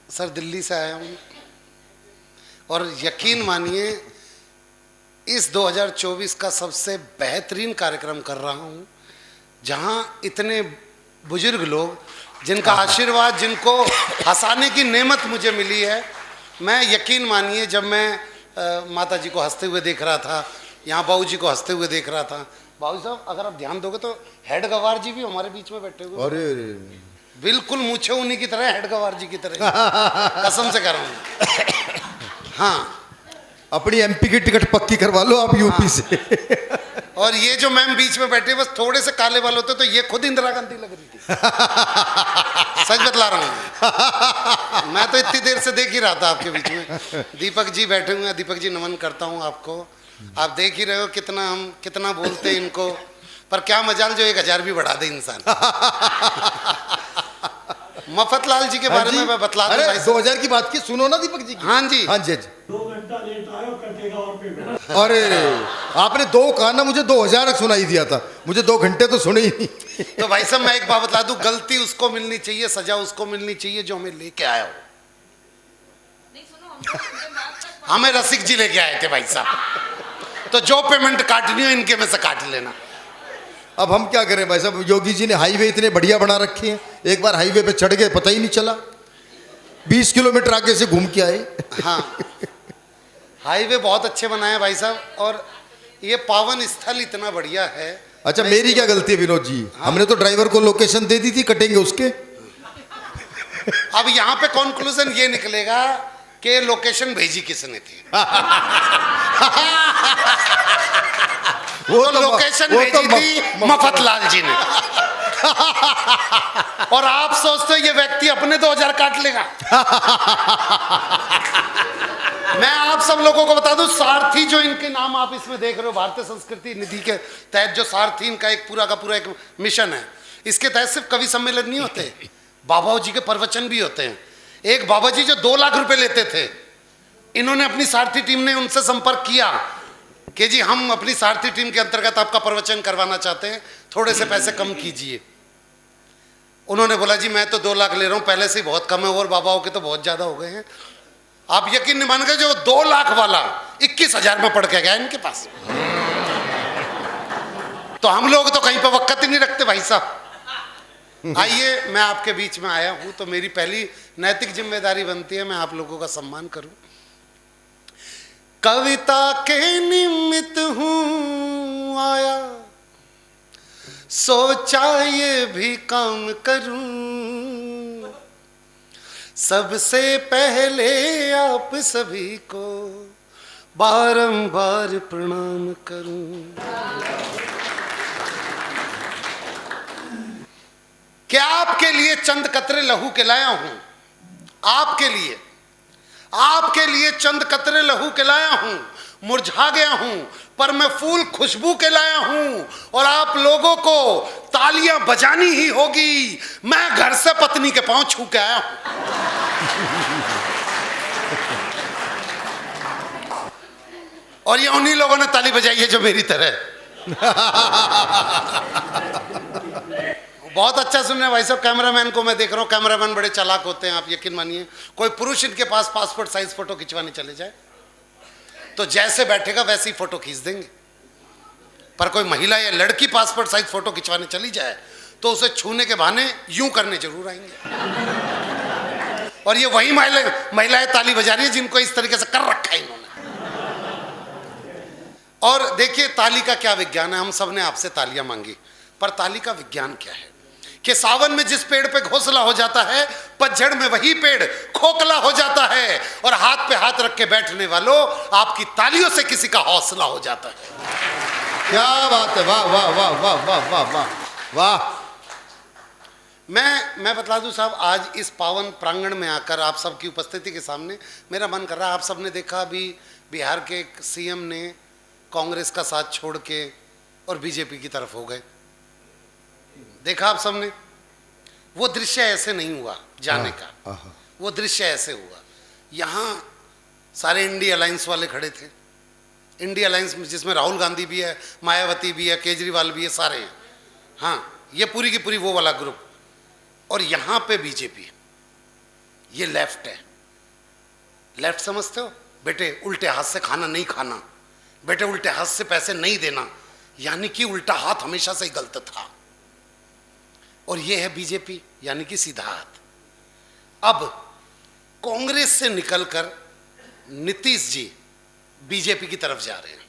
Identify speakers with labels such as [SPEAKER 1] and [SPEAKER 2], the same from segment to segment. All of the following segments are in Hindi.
[SPEAKER 1] सर दिल्ली से आया हूँ और यकीन मानिए इस 2024 का सबसे बेहतरीन कार्यक्रम कर रहा हूँ, जहाँ इतने बुजुर्ग लोग जिनका आशीर्वाद, जिनको हंसाने की नेमत मुझे मिली है। मैं यकीन मानिए जब मैं माता जी को हंसते हुए देख रहा था, यहाँ बाबू जी को हंसते हुए देख रहा था। बाबू साहब अगर आप ध्यान दोगे तो हेड गवार जी भी हमारे बीच में बैठे हुए।
[SPEAKER 2] अरे
[SPEAKER 1] बिल्कुल मूछे उन्हीं की तरह, हेड गवार जी की तरह, कसम से कह रहा हूँ। हाँ,
[SPEAKER 2] अपनी एमपी की टिकट पक्की करवा लो आप यूपी से।
[SPEAKER 1] और ये जो मैम बीच में बैठे बस थोड़े से काले बाल होते तो ये खुद इंदिरा गांधी लग रही थी। सच बतला रहा हूँ, मैं तो इतनी देर से देख ही रहा था आपके बीच में। दीपक जी बैठे हुए हैं, दीपक जी नमन करता हूँ आपको। आप देख ही रहे हो कितना बोलते हैं इनको, पर क्या मजाल जो 1000 भी बढ़ा दे इंसान। मफतलाल जी के बारे में मैं बतला दूं।
[SPEAKER 2] 2000 की बात की, सुनो ना दीपक जी की।
[SPEAKER 1] हाँ जी,
[SPEAKER 2] हाँ जी, हाँ जी।
[SPEAKER 3] 2 घंटा लेट आए और कटेगा और पेमेंट।
[SPEAKER 2] अरे आपने 2 कहा ना, मुझे 2000 सुनाई दिया था, मुझे 2 घंटे तो सुने ही नहीं।
[SPEAKER 1] तो भाई साहब मैं एक बात बता दूं, गलती उसको मिलनी चाहिए, सजा उसको मिलनी चाहिए जो हमें लेके आया हो। हमें रसिक जी लेके आए थे भाई साहब, तो जो पेमेंट काटनी हो इनके में से काट लेना।
[SPEAKER 2] अब हम क्या करें भाई साहब, योगी जी ने हाईवे इतने बढ़िया बना रखे हैं, एक बार हाईवे पे चढ़ गए पता ही नहीं चला, 20 किलोमीटर आगे से घूम के आए।
[SPEAKER 1] हाँ, हाईवे बहुत अच्छे बनाए हैं भाई साहब, और ये पावन स्थल इतना बढ़िया है।
[SPEAKER 2] अच्छा मेरी क्या गलती है विनोद जी? हाँ? हमने तो ड्राइवर को लोकेशन दे दी थी, कटेंगे उसके।
[SPEAKER 1] अब यहाँ पे कंक्लूजन ये निकलेगा कि लोकेशन भेजी किसने थी। वो तो लोकेशन भेजी थी मफतलाल जी ने। और आप सोचते हो ये व्यक्ति अपने 2000 काट लेगा। मैं आप सब लोगों को बता दूं, सारथी जो इनके नाम आप इसमें देख रहे हो, भारतीय संस्कृति निधि के तहत जो सारथी इनका एक पूरा का पूरा एक मिशन है, इसके तहत सिर्फ कवि सम्मेलन नहीं होते, बाबा जी के प्रवचन भी होते हैं। एक बाबा जी जो 2 लाख रुपए लेते थे, इन्होंने अपनी सारथी टीम ने उनसे संपर्क किया कि जी हम अपनी सारथी टीम के अंतर्गत आपका प्रवचन करवाना चाहते हैं, थोड़े से पैसे कम कीजिए। उन्होंने बोला जी मैं तो 2 लाख ले रहा हूं, पहले से ही बहुत कम है, और बाबाओं के तो बहुत ज्यादा हो गए हैं। आप यकीन नहीं मानेंगे, जो 2 लाख वाला 21,000 में पड़ के गया इनके पास। तो हम लोग तो कहीं पे वक्त ही नहीं रखते भाई साहब। आइए, मैं आपके बीच में आया हूं तो मेरी पहली नैतिक जिम्मेदारी बनती है मैं आप लोगों का सम्मान करूं। कविता के निमित्त हूं आया, सोचा ये भी काम करूं, सबसे पहले आप सभी को बारंबार प्रणाम करूं। क्या आपके लिए चंद कतरे लहू के लाया हूं, आपके लिए चंद कतरे लहू के लाया हूं। मुरझा गया हूं पर मैं फूल खुशबू के लाया हूं, और आप लोगों को तालियां बजानी ही होगी। मैं घर से पत्नी के पांव छू के आया हूं। और ये उन्हीं लोगों ने ताली बजाई है जो मेरी तरह। बहुत अच्छा सुन रहे हैं भाई साहब। कैमरामैन को मैं देख रहा हूँ, कैमरामैन बड़े चालाक होते हैं, आप यकीन मानिए। कोई पुरुष इनके पास पासपोर्ट साइज फोटो खिंचवाने चले जाए तो जैसे बैठेगा वैसे ही फोटो खींच देंगे, पर कोई महिला या लड़की पासपोर्ट साइज फोटो खिंचवाने चली जाए तो उसे छूने के बहाने यूं करने जरूर आएंगे। और ये वही महिलाएं ताली बजा रही है जिनको इस तरीके से कर रखा है इन्होंने। और देखिए ताली का क्या विज्ञान है। हम सब ने आपसे तालियां मांगी, पर ताली का विज्ञान क्या है कि सावन में जिस पेड़ पे घोंसला हो जाता है, पतझड़ में वही पेड़ खोखला हो जाता है। और हाथ पे हाथ रख के बैठने वालों, आपकी तालियों से किसी का हौसला हो जाता है।
[SPEAKER 2] क्या बात है, वाह वाह वाह वाह वाह वाह वाह वाह।
[SPEAKER 1] मैं बता दूं साहब, आज इस पावन प्रांगण में आकर आप सबकी उपस्थिति के सामने मेरा मन कर रहा है। आप सबने देखा अभी बिहार के सीएम ने कांग्रेस का साथ छोड़ के और बीजेपी की तरफ हो गए, देखा आप सबने। वो दृश्य ऐसे नहीं हुआ जाने का, वो दृश्य ऐसे हुआ। यहाँ सारे इंडिया अलायंस वाले खड़े थे, इंडिया अलायंस जिसमें राहुल गांधी भी है, मायावती भी है, केजरीवाल भी है, सारे हैं। हाँ, ये पूरी की पूरी वो वाला ग्रुप। और यहाँ पे बीजेपी, ये लेफ्ट है। लेफ्ट समझते हो बेटे? उल्टे हाथ से खाना नहीं खाना, बेटे उल्टे हाथ से पैसे नहीं देना, यानी कि उल्टा हाथ हमेशा से ही गलत था। और ये है बीजेपी, यानी कि सीधा हाथ। अब कांग्रेस से निकलकर नीतीश जी बीजेपी की तरफ जा रहे हैं,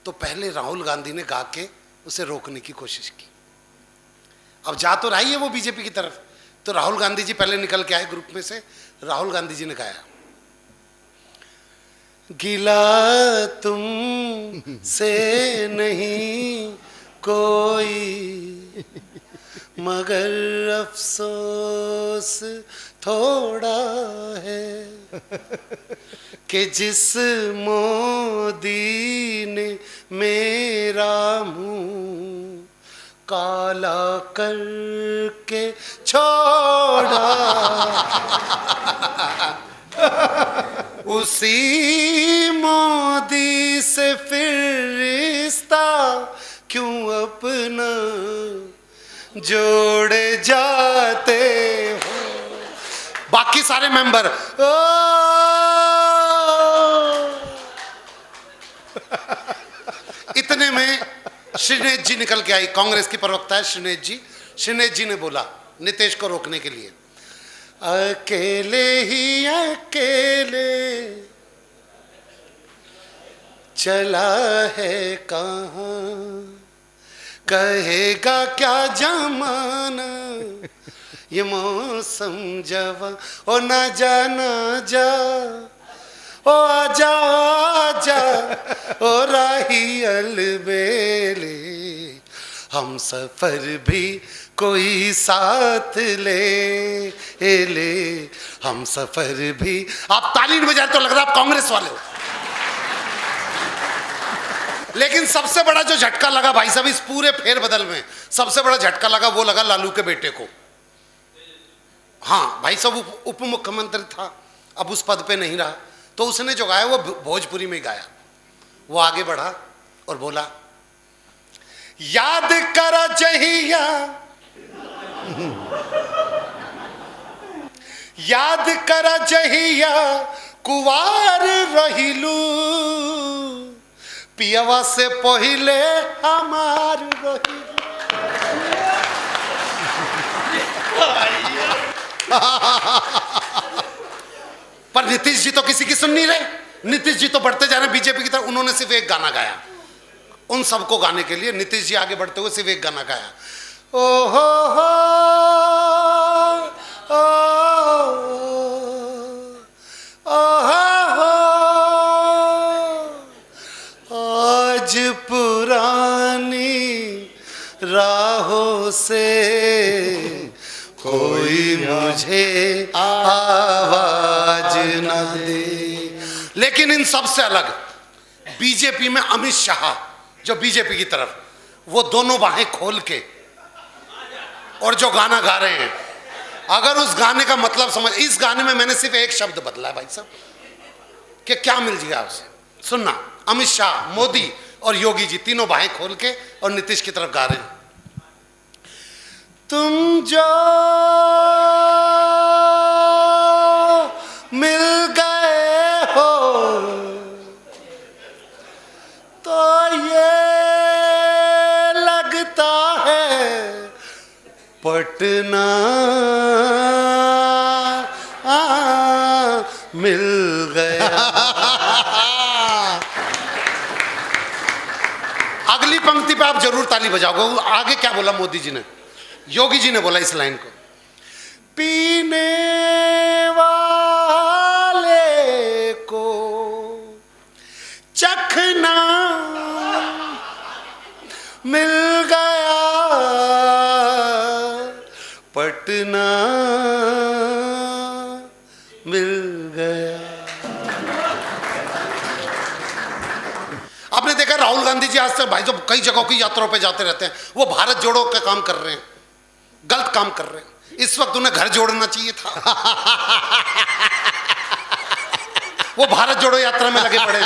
[SPEAKER 1] तो पहले राहुल गांधी ने गा के उसे रोकने की कोशिश की। अब जा तो रही है वो बीजेपी की तरफ, तो राहुल गांधी जी पहले निकल के आए ग्रुप में से। राहुल गांधी जी ने गाया, गिला तुम से नहीं कोई, मगर अफसोस थोड़ा है कि जिस मोदी ने मेरा मुंह काला करके छोड़ा, उसी मोदी से फिर रिश्ता क्यों अपना जोड़े जाते हो। बाकी सारे मेंबर इतने में श्रीनेत जी निकल के आई, कांग्रेस की प्रवक्ता है श्रीनेत जी। श्रीनेत जी ने बोला नीतीश को रोकने के लिए, अकेले ही अकेले चला है कहाँ, कहेगा क्या जमाना, ये मौसम जवा ओ ना जा ना जा, ओ आजा आजा ओ राही अलबेले, हम सफर भी कोई साथ ले ले, हम सफर भी। आप ताली नहीं बजा तो लग रहा आप कांग्रेस वाले हो। लेकिन सबसे बड़ा जो झटका लगा भाई साहब इस पूरे फेरबदल में, सबसे बड़ा झटका लगा वो लगा लालू के बेटे को। हाँ भाई साहब उप मुख्यमंत्री था, अब उस पद पे नहीं रहा, तो उसने जो गाया वो भोजपुरी में गाया। वो आगे बढ़ा और बोला, याद करा जहिया, याद करा जहिया कुवार रहिलू, पियवा से पहिले हमार रहिलू। पर नीतीश जी तो किसी की सुन नहीं रहे। नीतीश जी तो बढ़ते जा रहे बीजेपी की तरफ। उन्होंने सिर्फ एक गाना गाया, उन सबको गाने के लिए नीतीश जी आगे बढ़ते हुए सिर्फ एक गाना गाया, ओ हो आज पुरानी राहों से कोई मुझे आवाज न दे। लेकिन इन सब से अलग बीजेपी में अमित शाह जो बीजेपी की तरफ, वो दोनों बाहें खोल के और जो गाना गा रहे हैं, अगर उस गाने का मतलब समझ, इस गाने में मैंने सिर्फ एक शब्द बदला है भाई साहब कि क्या मिल जाएगा उसे। सुनना, अमित शाह, मोदी और योगी जी तीनों बाहें खोल के और नीतीश की तरफ गा रहे हैं, तुम जो मिल गए हो तो ये लगता है पटना मिल गया। अगली पंक्ति पे आप जरूर ताली बजाओगे। आगे क्या बोला मोदी जी ने, योगी जी ने बोला इस लाइन को, पीने वाले को चखना मिल गया पटना मिल गया। आपने देखा राहुल गांधी जी आज तक भाई जो कई जगहों की यात्राओं पे जाते रहते हैं, वो भारत जोड़ो का काम कर रहे हैं, गलत काम कर रहे हैं। इस वक्त उन्हें घर जोड़ना चाहिए था। वो भारत जोड़ो यात्रा में लगे पड़े,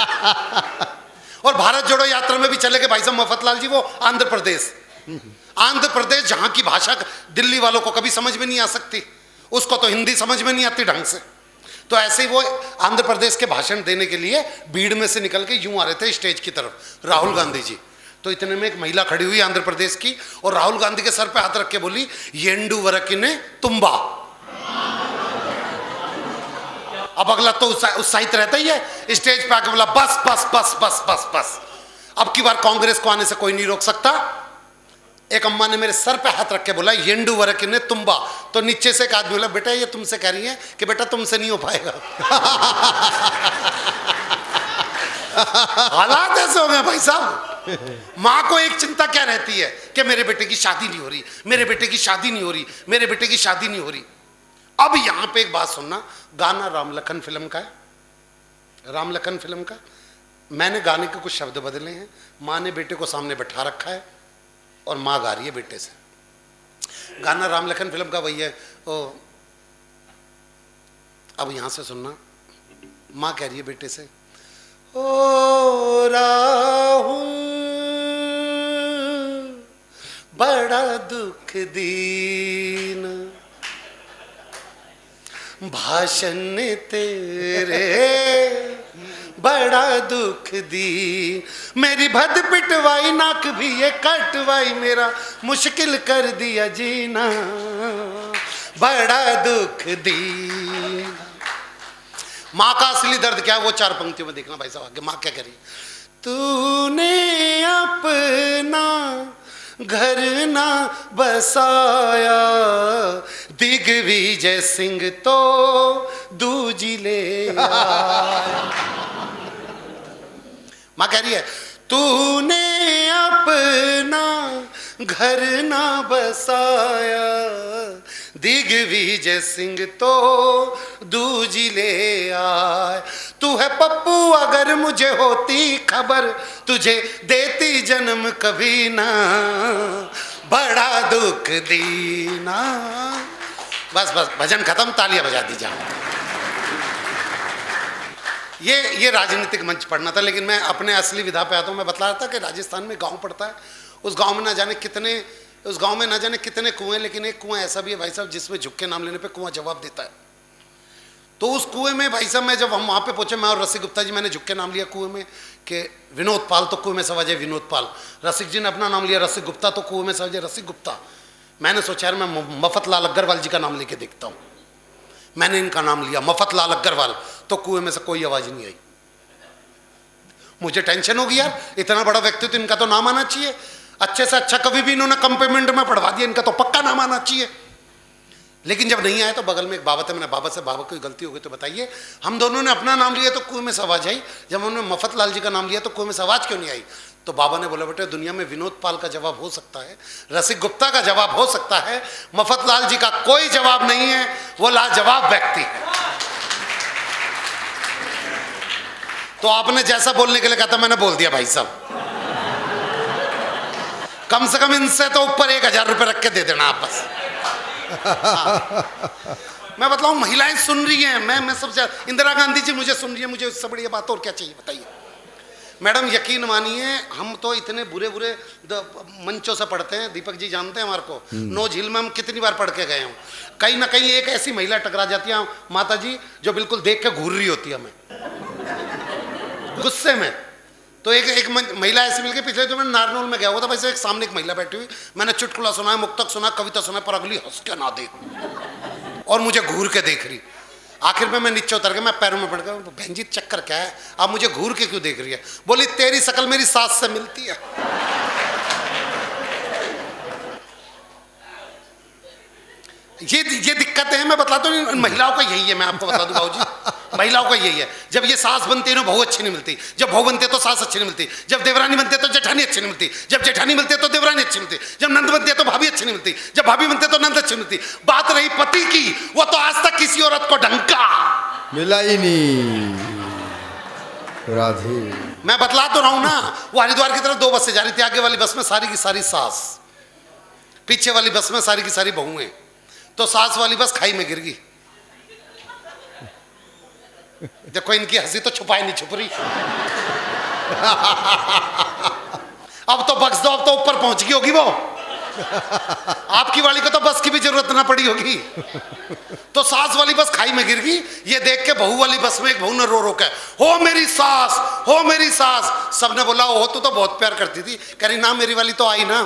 [SPEAKER 1] और भारत जोड़ो यात्रा में भी चले गए भाई साहब मफतलाल जी वो आंध्र प्रदेश। आंध्र प्रदेश जहां की भाषा दिल्ली वालों को कभी समझ में नहीं आ सकती, उसको तो हिंदी समझ में नहीं आती ढंग से। तो ऐसे ही वो आंध्र प्रदेश के भाषण देने के लिए भीड़ में से निकल के यूं आ रहे थे स्टेज की तरफ, राहुल गांधी जी। तो इतने में एक महिला खड़ी हुई आंध्र प्रदेश की, और राहुल गांधी के सर पे हाथ रख के बोली, येंडू वरकिने तुम्बा। अब अगला तो उत्साहित रहता ही है, स्टेज पे आके बोला बस बस बस बस बस बस, अब की बार कांग्रेस को आने से कोई नहीं रोक सकता। एक अम्मा ने मेरे सर पे हाथ रख के बोला, येंडू वरकिने तुम्बा। तो नीचे से एक आदमी बोला, बेटा ये तुमसे कह रही है कि बेटा तुमसे नहीं हो पाएगा। हालात ऐसे हो गए भाई साहब। माँ को एक चिंता क्या रहती है कि मेरे बेटे की शादी नहीं हो रही, मेरे बेटे की शादी नहीं हो रही, मेरे बेटे की शादी नहीं हो रही। अब यहां पे एक बात सुनना, गाना राम लखन फिल्म का है, राम लखन फिल्म का। मैंने गाने के कुछ शब्द बदले हैं। माँ ने बेटे को सामने बैठा रखा है और माँ गा रही है बेटे से। गाना राम लखन फिल्म का वही है। अब यहां से सुनना, माँ कह रही है बेटे से, ओ राहुल बड़ा दुख दीन, भाषण तेरे बड़ा दुख दी, मेरी भद पिटवाई नाक भी ये कटवाई, मेरा मुश्किल कर दिया जीना, बड़ा दुख दी। माँ का असली दर्द क्या है वो चार पंक्तियों में देखना भाई साहब। आगे माँ क्या करी, तूने अपना घर ना बसाया, दिग्विजय सिंह तो दूजी ले आया। माँ कह रही है, तूने अपना घर ना बसाया, दिग्विजय सिंह तो दूजी ले आए। तू है पप्पू अगर मुझे होती खबर, तुझे देती जन्म कभी ना, बड़ा दुख दीना। बस बस भजन खत्म, तालियां बजा दी जाओ। ये राजनीतिक मंच पढ़ना था, लेकिन मैं अपने असली विधा पे आता हूँ। मैं बता रहा था कि राजस्थान में गांव पड़ता है, उस गांव में ना जाने कितने कुएं, लेकिन एक कुआं ऐसा भी है भाई साहब जिसमें झुक के नाम लेने पे कुआं जवाब देता है। तो उस कुएं में भाई साहब, मैं जब हम वहाँ पे पहुंचे, मैं और रसिक गुप्ता जी, मैंने झुक के नाम लिया कुएं में कि विनोद पाल, तो कुएं में सवाज है विनोद पाल। रसिक जी ने अपना नाम लिया रसिक गुप्ता, तो कुएं में सवाज है रसिक गुप्ता। मैंने सोचा यार मैं मफत लाल अग्रवाल जी का नाम लेके देखता हूँ। मैंने इनका नाम लिया मफत लाल अग्रवाल, तो कुएं में से कोई आवाज नहीं आई। मुझे टेंशन होगी यार, इतना बड़ा व्यक्तित्व, इनका तो नाम आना चाहिए। अच्छे से अच्छा कभी भी इन्होंने कंपेमेंट में पढ़वा दिया, इनका तो पक्का नाम आना चाहिए। लेकिन जब नहीं आया तो बगल में एक बाबा थे, मैंने बाबा से, बाबा कोई गलती हो गई तो बताइए। हम दोनों ने अपना नाम लिया तो कुएं में से आवाज आई, जब उन्होंने मफत लाल जी का नाम लिया तो कुएं में से आवाज क्यों नहीं आई? तो बाबा ने बोला, बेटे दुनिया में विनोद पाल का जवाब हो सकता है, रसिक गुप्ता का जवाब हो सकता है, मफत लाल जी का कोई जवाब नहीं है, वो लाजवाब व्यक्ति है। तो आपने जैसा बोलने के लिए कहा था मैंने बोल दिया भाई साहब। कम से कम इनसे तो ऊपर 1000 रुपये रख के दे देना आप बस। मैं बतलाऊं, महिलाएं सुन रही हैं, मैं सबसे, इंदिरा गांधी जी मुझे सुन रही है, मुझे उससे बढ़िया बात और क्या चाहिए बताइए। मैडम यकीन मानिए, हम तो इतने बुरे बुरे मंचों से पढ़ते हैं, दीपक जी जानते हैं हमारे को, नो झील में हम कितनी बार पढ़ के गए हूँ। कहीं ना कहीं एक ऐसी महिला टकरा जाती है माता जी, जो बिल्कुल देख के घूर रही होती है हमें गुस्से में। तो एक महिला ऐसी मिल गई, पिछले जो मैं नारनौल में गया हुआ था, वैसे एक सामने एक महिला बैठी हुई, मैंने चुटकुला सुना, मुक्तक सुना, कविता सुना, पर अगली हंस के ना देख और मुझे घूर के देख रही। आखिर में मैं नीचे उतर गया, मैं पैरों में पड़ गया, बहन जी चक्कर क्या है, आप मुझे घूर के क्यों देख रही है? बोली तेरी शक्ल मेरी सास से मिलती है। ये दिक्कतें हैं, मैं बतलाता हूँ। महिलाओं का यही है, मैं आपको बता दूं बाबू जी, महिलाओं का यही है। जब ये सास बनती है ना, बहू अच्छी नहीं मिलती। जब बहू बनती है तो सास अच्छी नहीं मिलती। जब देवरानी बनती है तो जेठानी अच्छी नहीं मिलती। जब जेठानी मिलती है तो देवरानी अच्छी मिलती। जब नंद बनती है तो भाभी अच्छी नहीं मिलती। जब भाभी बनती है तो नंद अच्छी मिलती। बात रही पति की, वो तो आज तक किसी औरत को ढंका
[SPEAKER 2] मिला ही नहीं। राधे,
[SPEAKER 1] मैं बतला तो रहा हूं ना। वो हरिद्वार की तरफ 2 बसें जा रही थी, आगे वाली बस में सारी की सारी सास, पीछे वाली बस में सारी की सारी बहुएं। तो सास वाली बस खाई में गिर गई। देखो इनकी हंसी तो छुपाई नहीं छुप रही। अब तो बख्श दो, अब तो ऊपर पहुंच गई होगी वो। आपकी वाली को तो बस की भी जरूरत ना पड़ी होगी। तो सास वाली बस खाई में गिर गई। ये देख के बहू वाली बस में एक बहू ने रो रो के, हो मेरी सास, हो मेरी सास। सबने बोला हो तू तो बहुत प्यार करती थी। कह रही ना मेरी वाली तो आई ना।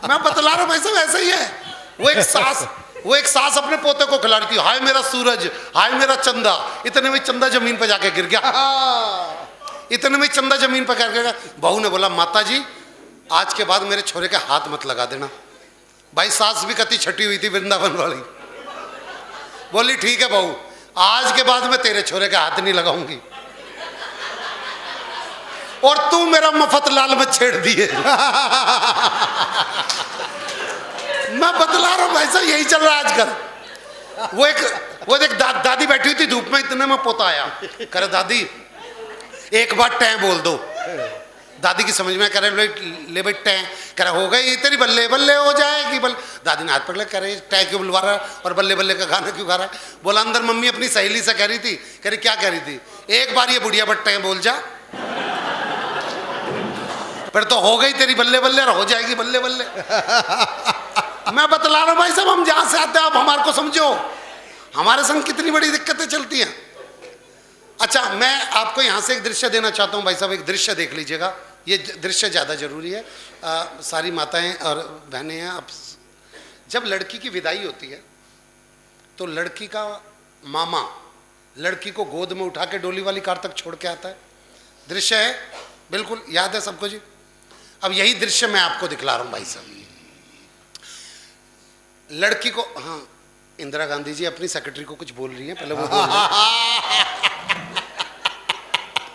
[SPEAKER 1] मैं बतला रहा हूं भाई साहब, ऐसा ही है। वो एक सास अपने पोते को खिला रही थी, हाय मेरा सूरज, हाय मेरा चंदा। इतने में चंदा जमीन पे जाके गिर गया। इतने में चंदा जमीन पर गिर गया। बहू ने बोला माता जी आज के बाद मेरे छोरे के हाथ मत लगा देना। भाई सास भी कति छठी हुई थी वृंदावन वाली। बोली ठीक है बहू, आज के बाद मैं तेरे छोरे के हाथ नहीं लगाऊंगी। और तू मेरा मफत लाल में छेड़ दिए। मैं बतला रहा हूं भाई साहब, यही चल रहा है आजकल। वो एक दादी बैठी हुई थी धूप में, इतने में पोता आया। करे दादी एक बार टैं बोल दो। दादी की समझ में, करे ले भाई टैं। करे हो गई तेरी बल्ले बल्ले हो जाएगी बल्ले। दादी ने हाथ पकड़े, करे टैं क्यों बुलवा रहा है और बल्ले बल्ले का गाना क्यों गा रहा है। बोला अंदर मम्मी अपनी सहेली से कह रही थी। कह रही क्या कह रही थी, एक बार ये बुढ़िया बट टैं बोल जा, फिर तो हो गई तेरी बल्ले बल्ले और हो जाएगी बल्ले बल्ले। मैं बतला रहा हूं भाई साहब, हम जहां से आते हैं आप हमारे को समझो, हमारे संग कितनी बड़ी दिक्कतें चलती हैं। अच्छा मैं आपको यहां से एक दृश्य देना चाहता हूं भाई साहब, एक दृश्य देख लीजिएगा। ये दृश्य ज़्यादा जरूरी है। सारी माताएं और बहनें हैं। आप जब लड़की की विदाई होती है तो लड़की का मामा लड़की को गोद में उठा के डोली वाली कार तक छोड़ के आता है। दृश्य है, बिल्कुल याद है सबको जी। अब यही दृश्य मैं आपको दिखला रहा हूं भाई साहब। लड़की को, हाँ इंदिरा गांधी जी अपनी सेक्रेटरी को कुछ बोल रही हैं, पहले वो बोल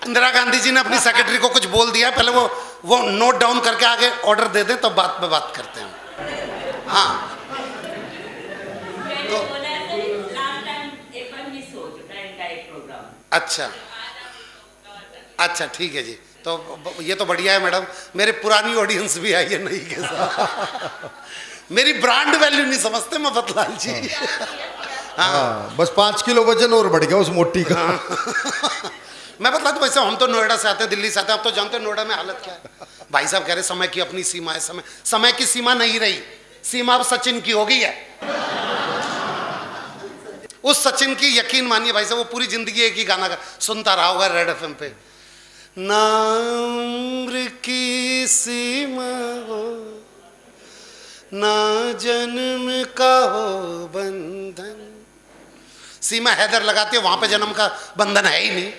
[SPEAKER 1] इंदिरा गांधी जी ने अपनी सेक्रेटरी को कुछ बोल दिया, पहले वो नोट डाउन करके आगे ऑर्डर दे दें, तो बात पे बात करते हैं। हाँ तो अच्छा अच्छा ठीक है जी। तो ये तो बढ़िया है मैडम, मेरे पुरानी ऑडियंस भी आई है नई के साथ। मेरी ब्रांड वैल्यू नहीं समझते मफतलाल जी।
[SPEAKER 2] हाँ बस 5 किलो वजन और बढ़ गया उस मोटी का।
[SPEAKER 1] मैं बतला तो वैसे हम तो नोएडा से आते हैं, दिल्ली से आते हैं। आप तो जानते हैं नोएडा में हालत क्या है। भाई साहब कह रहे समय की अपनी सीमा है। समय की सीमा नहीं रही, सीमा अब सचिन की हो गई है। उस सचिन की यकीन मानिए भाई साहब, वो पूरी जिंदगी एक ही गाना सुनता रहा होगा रेड एफएम पे। ना उम्र की सीमा हो ना जन्म का हो बंधन। सीमा हैदर लगाती है, वहां पे जन्म का बंधन है ही नहीं।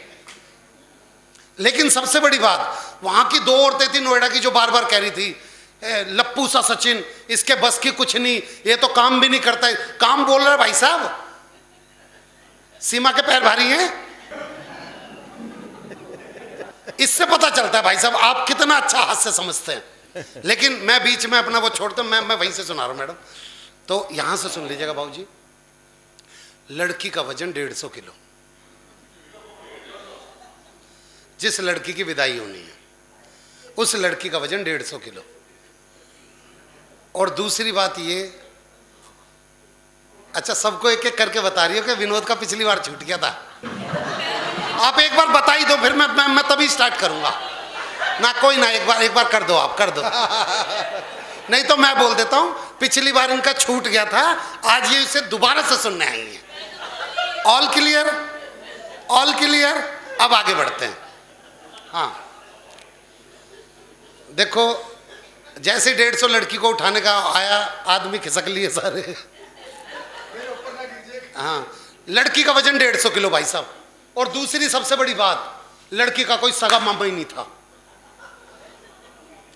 [SPEAKER 1] लेकिन सबसे बड़ी बात, वहां की 2 औरतें थी नोएडा की जो बार बार कह रही थी लप्पू सा सचिन, इसके बस की कुछ नहीं, ये तो काम भी नहीं करता है। काम बोल रहा है भाई साहब, सीमा के पैर भारी हैं। इससे पता चलता है भाई साहब आप कितना अच्छा हास्य समझते हैं। लेकिन मैं बीच में अपना वो छोड़ता हूं, मैं वहीं से सुना रहा हूं मैडम। तो यहां से सुन लीजिएगा बाबूजी। लड़की का वजन 150 किलो, जिस लड़की की विदाई होनी है उस लड़की का वजन 150 किलो। और दूसरी बात ये, अच्छा सबको एक एक करके बता रही हो कि विनोद का पिछली बार छूट गया था। आप एक बार बता ही दो, फिर मैं तभी स्टार्ट करूंगा ना। कोई ना, एक बार कर दो, आप कर दो। नहीं तो मैं बोल देता हूं पिछली बार इनका छूट गया था, आज ये इसे दोबारा से सुनने आई है। All clear, all clear. अब आगे बढ़ते हैं। हाँ देखो, जैसे 150 लड़की को उठाने का आया, आदमी खिसक लिए सारे। हाँ लड़की का वजन 150 किलो भाई साहब। और दूसरी सबसे बड़ी बात, लड़की का कोई सगा मामा ही नहीं था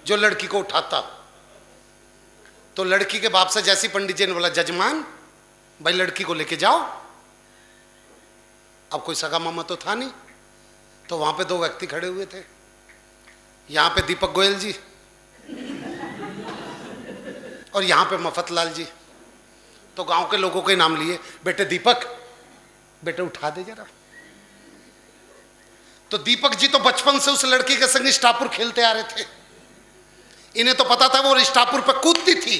[SPEAKER 1] जो लड़की को उठाता। तो लड़की के बाप से जैसी पंडित जी ने बोला जजमान भाई लड़की को लेके जाओ, अब कोई सगा मामा तो था नहीं। तो वहां पे 2 व्यक्ति खड़े हुए थे, यहां पे दीपक गोयल जी और यहां पे मफतलाल जी। तो गांव के लोगों के नाम लिए, बेटे दीपक, बेटे उठा दे जरा। तो दीपक जी तो बचपन से उस लड़की के संग स्टापुर खेलते आ रहे थे। इन्हें तो पता था वो स्टापुर पे कूदती थी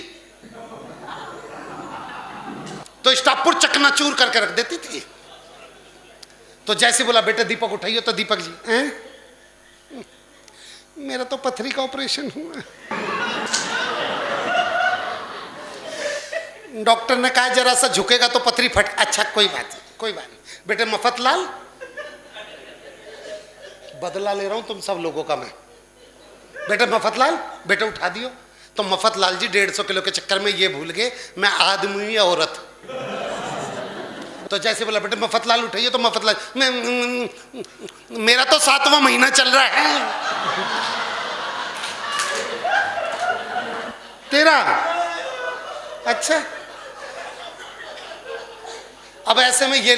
[SPEAKER 1] तो स्टापुर चकनाचूर करके रख देती थी। तो जैसे बोला बेटे दीपक उठाइए, तो दीपक जी मेरा तो पथरी का ऑपरेशन हुआ। डॉक्टर ने कहा जरा सा झुकेगा तो पथरी फट। अच्छा कोई बात नहीं, कोई बात नहीं बेटे। मफतलाल, बदला ले रहा हूं तुम सब लोगों का मैं। बेटे मफतलाल, बेटे उठा दियो। तो मफतलाल जी 150 किलो के चक्कर में ये भूल गए मैं आदमी या औरत। तो जैसे बोला बेटे मफतलाल उठाइए, तो मफतलाल मेरा तो 7वां महीना चल रहा है। तेरा? अच्छा। अब ऐसे में ये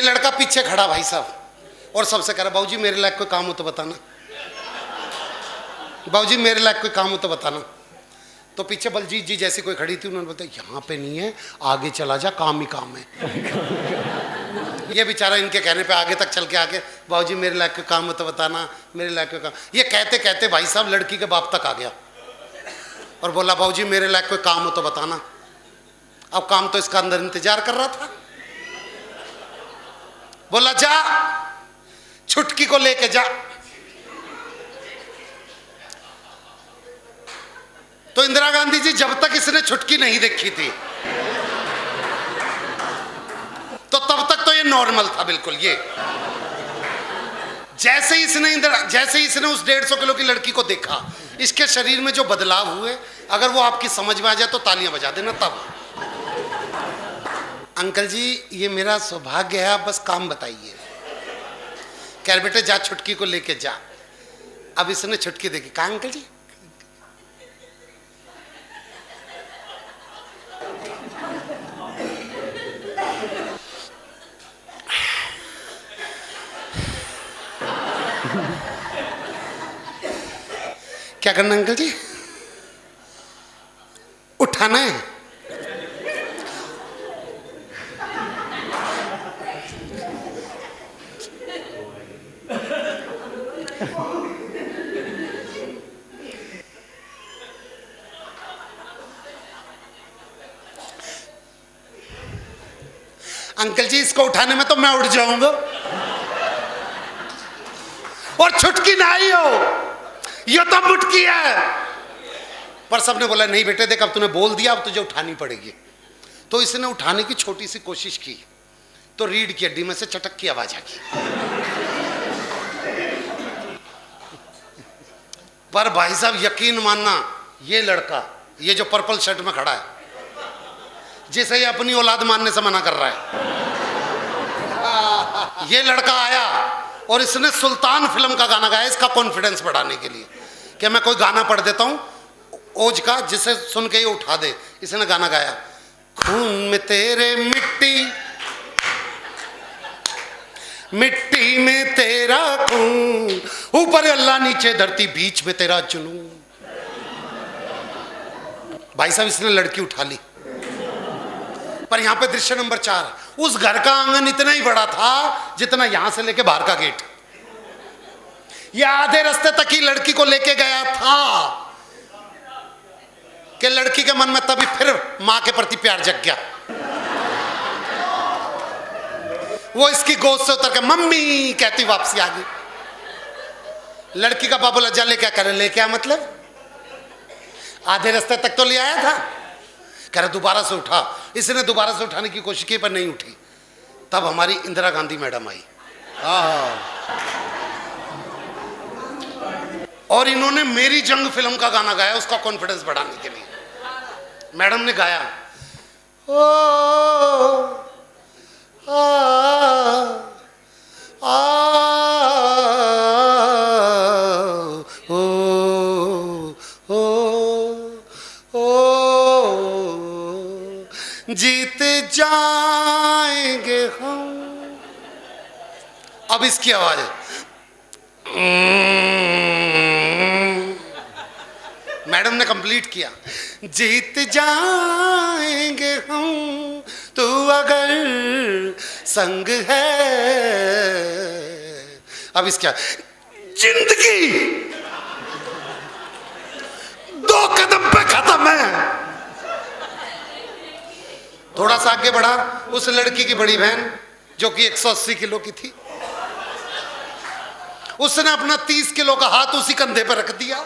[SPEAKER 1] लड़का पीछे खड़ा भाई साहब, और सबसे कह रहा बाबूजी मेरे लायक कोई काम हो तो बताना, बाबूजी मेरे लायक कोई काम हो तो बताना। तो पीछे बलजीत जी जैसी कोई खड़ी थी, उन्होंने बताया यहाँ पे नहीं है, आगे चला जा, काम ही काम है। ये बेचारा इनके कहने पे आगे तक चल के आके बाबूजी मेरे लायक कोई काम हो तो बताना, मेरे लायक कोई काम। ये कहते कहते भाई साहब लड़की के बाप तक आ गया और बोला बाबूजी मेरे लायक कोई काम हो तो बताना। अब काम तो इसका अंदर इंतजार कर रहा था। बोला जा छुटकी को लेके जा। तो इंदिरा गांधी जी जब तक इसने छुटकी नहीं देखी थी तो तब तक तो ये नॉर्मल था बिल्कुल। ये जैसे ही इसने उस 150 किलो की लड़की को देखा, इसके शरीर में जो बदलाव हुए, अगर वो आपकी समझ में आ जाए तो तालियां बजा देना तब। अंकल जी ये मेरा सौभाग्य है, आप बस काम बताइए। कह बेटे जा छुटकी को लेके जा। अब इसने छुटकी देखी, कहा अंकल जी क्या करना अंकल जी? उठाना है। अंकल जी इसको उठाने में तो मैं उठ जाऊंगा और छुटकी ना ही हो, ये तो मुटकी है। पर सबने बोला नहीं बेटे देख अब तूने बोल दिया, अब तुझे उठानी पड़ेगी। तो इसने उठाने की छोटी सी कोशिश की तो रीढ़ की हड्डी में से चटक की आवाज आ गई। पर भाई साहब यकीन मानना, ये लड़का, ये जो पर्पल शर्ट में खड़ा है, जिसे ये अपनी औलाद मानने से मना कर रहा है, ये लड़का आया और इसने सुल्तान फिल्म का गाना गाया इसका कॉन्फिडेंस बढ़ाने के लिए कि मैं कोई गाना पढ़ देता हूं ओज का जिसे सुन के ये उठा दे। इसने गाना गाया, खून में तेरे मिट्टी, मिट्टी में तेरा खून, ऊपर अल्लाह नीचे धरती, बीच में तेरा जुनून। भाई साहब इसने लड़की उठा ली। पर यहां पे दृश्य नंबर 4, उस घर का आंगन इतना ही बड़ा था जितना यहां से लेके बाहर का गेट। यह आधे रास्ते तक ही लड़की को लेके गया था कि लड़की के मन में तभी फिर मां के प्रति प्यार जग गया। वो इसकी गोद से उतर के मम्मी कहती वापसी आ गई। लड़की का बाबू लज्जा ले क्या करे, ले क्या मतलब, आधे रास्ते तक तो ले आया था। कह रहा दोबारा से उठा। इसने दोबारा से उठाने की कोशिश की पर नहीं उठी। तब हमारी इंदिरा गांधी मैडम आई और इन्होंने मेरी जंग फिल्म का गाना गाया उसका कॉन्फिडेंस बढ़ाने के लिए। मैडम ने गाया, ओ आ आ ओ ओ ओ जीत जाएंगे हम। अब इसकी आवाज है, मैडम ने कंप्लीट किया, जीत जाएंगे हम तू अगर संग है। अब इसका जिंदगी 2 कदम पे खत्म है। थोड़ा सा आगे बढ़ा, उस लड़की की बड़ी बहन जो कि 180 किलो की थी, उसने अपना 30 किलो का हाथ उसी कंधे पर रख दिया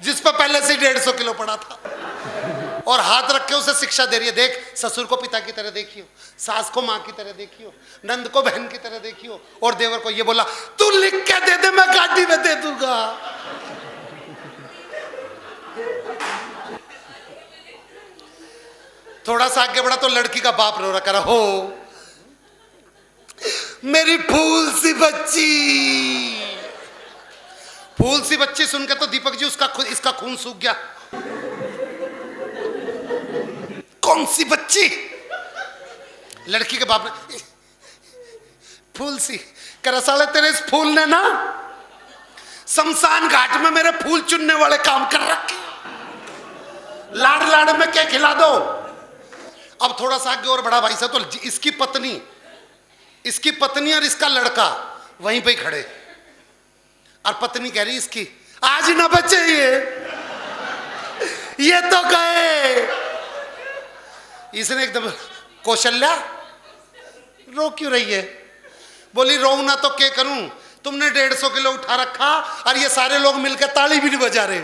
[SPEAKER 1] जिस पर पहले से 150 किलो पड़ा था, और हाथ रख के उसे शिक्षा दे रही है, देख ससुर को पिता की तरह देखियो, सास को माँ की तरह देखियो, नंद को बहन की तरह देखियो, और देवर को ये बोला तू लिख के दे दे, मैं गाड़ी में दे दूंगा। थोड़ा सा आगे बढ़ा तो लड़की का बाप रो रहा, हो मेरी फूल सी बच्ची। फूल सी बच्ची सुनकर तो दीपक जी इसका खून सूख गया। कौन सी बच्ची? लड़की के बाप ने फूल सी करा, साले तेरे इस फूल ने ना शमशान घाट में मेरे फूल चुनने वाले काम कर रखे, लाड़ लाड़ में क्या खिला दो। अब थोड़ा सा आगे और बड़ा भाई साहब, तो इसकी पत्नी और इसका लड़का वहीं पे ही खड़े, और पत्नी कह रही इसकी आज ना बचे ये तो गए। इसने एकदम कौशल्या रो क्यों रही है? बोली रो ना तो क्या करूं, तुमने 150 किलो उठा रखा और ये सारे लोग मिलकर ताली भी नहीं बजा रहे।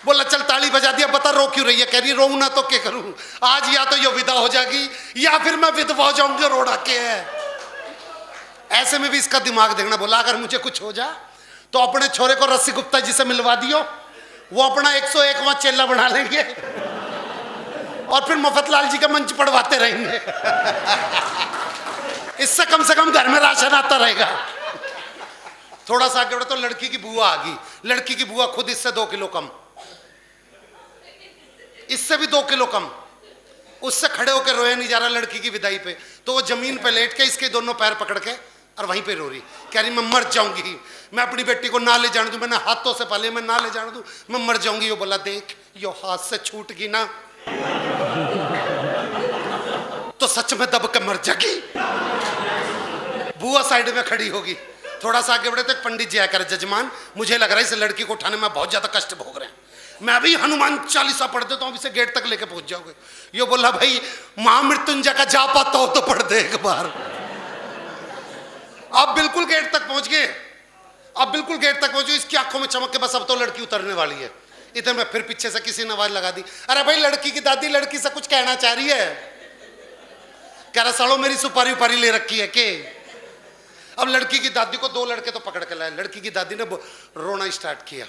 [SPEAKER 1] बोला चल ताली बजा दिया, बता रो क्यों रही है? कह रही रो ना तो क्या करूं, आज या तो ये विदा हो जाएगी या फिर मैं विधवा हो जाऊंगी, रोड़ा के है। ऐसे में भी इसका दिमाग देखना। बोला अगर मुझे कुछ हो जा तो अपने छोरे को रस्सी गुप्ता जी से मिलवा दियो, वो अपना 101वां चेला बना लेंगे और फिर मफतलाल जी का मंच पढ़वाते रहेंगे। इससे कम से कम घर में राशन आता रहेगा। थोड़ा सा आगे बढ़ा तो लड़की की बुआ आ गई। लड़की की बुआ खुद इससे 2 किलो कम, इससे भी 2 किलो कम। उससे खड़े होकर रोया नहीं जा रहा लड़की की विदाई पे, तो वो जमीन पे लेट के इसके दोनों पैर पकड़ के और वहीं पे रो रही, कह रही मैं मर जाऊंगी, मैं अपनी बेटी को ना ले जाने दूं, मैंने हाथों से पाले, मैं ना ले जाने दूं, मैं मर जाऊंगी। वो बोला देख यो हाथ से छूट गई ना तो सच में दब के मर जाएगी। बुआ साइड में खड़ी होगी। थोड़ा सा आगे बढ़े तो पंडित जी आकर, जजमान मुझे लग रहा है इस लड़की को उठाने में बहुत ज्यादा कष्ट भोग रहे हैं, मैं अभी हनुमान चालीसा पढ़ देता हूँ, इसे गेट तक लेके पहुंच जाओगे। यो बोला भाई महामृत्युंजय का जा पाता हो तो पढ़ दे एक बार। अब बिल्कुल गेट तक पहुंच गए, अब बिल्कुल गेट तक पहुंचे, इसकी आंखों में चमक के बस अब तो लड़की उतरने वाली है। इधर में फिर पीछे से किसी ने आवाज लगा दी, अरे भाई लड़की की दादी लड़की से कुछ कहना चाह रही है। कह रहा सालो मेरी सुपारी उपारी ले रखी है के। अब लड़की की दादी को 2 लड़के तो पकड़ के लाए। लड़की की दादी ने रोना स्टार्ट किया।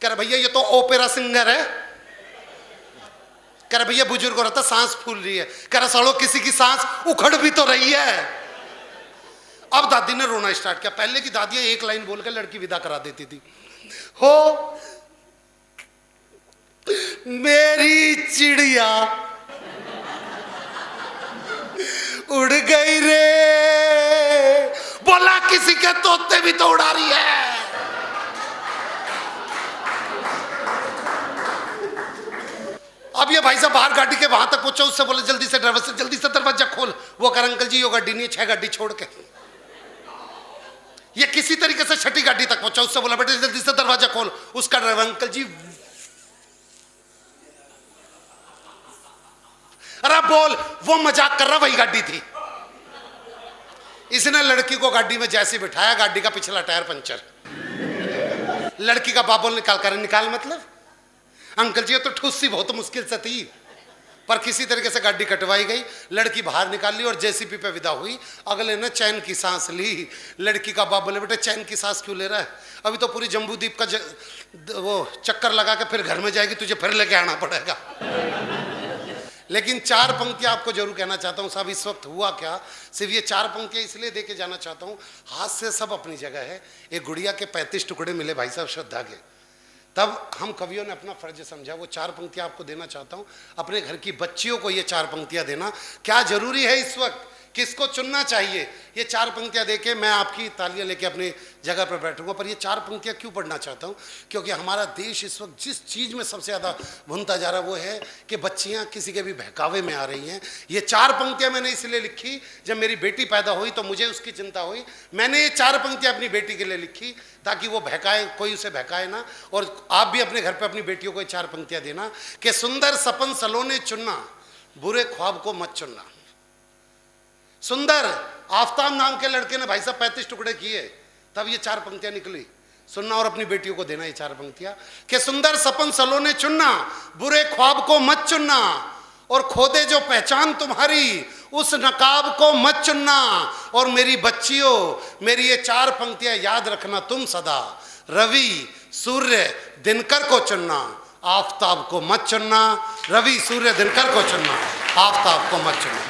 [SPEAKER 1] कह रहा भैया ये तो ओपेरा सिंगर है। कह रहा भैया बुजुर्ग हो रहा था, सांस फूल रही है। कह रहा सालो किसी की सांस उखड़ भी तो रही है। अब दादी ने रोना स्टार्ट किया। पहले की दादियां एक लाइन बोल के लड़की विदा करा देती थी, हो मेरी चिड़िया उड़ गई रे, बोला किसी के तोते भी तो उड़ा रही है। अब ये भाई साहब बाहर गाड़ी के वहां तक पहुंचा, उससे बोले जल्दी से ड्राइवर से जल्दी से दरवाजा खोल। वो कर अंकल जी यो गाड़ी नहीं है, 6 गाड़ी छोड़ के। ये किसी तरीके से 6ठी गाड़ी तक पहुंचा, उससे बोला बेटे जल्दी से दरवाजा खोल। उसका ड्राइवर अंकल जी, अरे बोल, वो मजाक कर रहा वही गाड़ी थी। इसने लड़की को गाड़ी में जैसे बिठाया, गाड़ी का पिछला टायर पंचर। लड़की का बाप बोल निकाल कर, निकाल मतलब अंकल जी ये तो ठुस्सी बहुत मुश्किल से थी, पर किसी तरीके से गाड़ी कटवाई गई। लड़की बाहर निकाल ली और जेसीपी पे विदा हुई। अगले ने चैन की सांस ली। लड़की का बाप बोले बेटे चैन की सांस क्यों ले रहा है, अभी तो पूरी जम्बू द्वीप का वो चक्कर लगा के फिर घर में जाएगी, तुझे फिर लेके आना पड़ेगा। लेकिन 4 पंक्तियां आपको जरूर कहना चाहता हूं साहब। इस वक्त हुआ क्या, सिर्फ ये 4 पंक्तियां इसलिए देके जाना चाहता हूं, हाथ से सब अपनी जगह है। एक गुड़िया के 35 टुकड़े मिले भाई साहब श्रद्धा के, तब हम कवियों ने अपना फर्ज समझा। वो 4 पंक्तियां आपको देना चाहता हूं। अपने घर की बच्चियों को ये 4 पंक्तियां देना क्या जरूरी है इस वक्त किसको चुनना चाहिए। ये 4 पंक्तियां देके मैं आपकी तालियां लेके अपनी जगह पर बैठूंगा। पर ये 4 पंक्तियां क्यों पढ़ना चाहता हूं, क्योंकि हमारा देश इस वक्त जिस चीज में सबसे ज्यादा भुनता जा रहा है वो है कि बच्चियां किसी के भी बहकावे में आ रही हैं। ये 4 पंक्तियां मैंने इसलिए लिखी, जब मेरी बेटी पैदा हुई तो मुझे उसकी चिंता हुई। मैंने ये 4 पंक्तियां अपनी बेटी के लिए लिखी ताकि वो बहकाए, कोई उसे बहकाए ना। और आप भी अपने घर पे अपनी बेटियों को 4 पंक्तियां देना कि सुंदर सपन सलोने चुनना, बुरे ख्वाब को मत चुनना। सुंदर आफ्ताब नाम के लड़के ने भाई साहब 35 टुकड़े किए, तब ये 4 पंक्तियां निकली। सुनना और अपनी बेटियों को देना ये 4 पंक्तियां कि सुंदर सपन सलोने चुनना, बुरे ख्वाब को मत चुनना, और खोदे जो पहचान तुम्हारी उस नकाब को मत चुनना। और मेरी बच्चियों, मेरी ये 4 पंक्तियां याद रखना तुम सदा, रवि सूर्य दिनकर को चुनना, आफ्ताब को मत चुनना। रवि सूर्य दिनकर को चुनना, आफ्ताब को मत चुनना।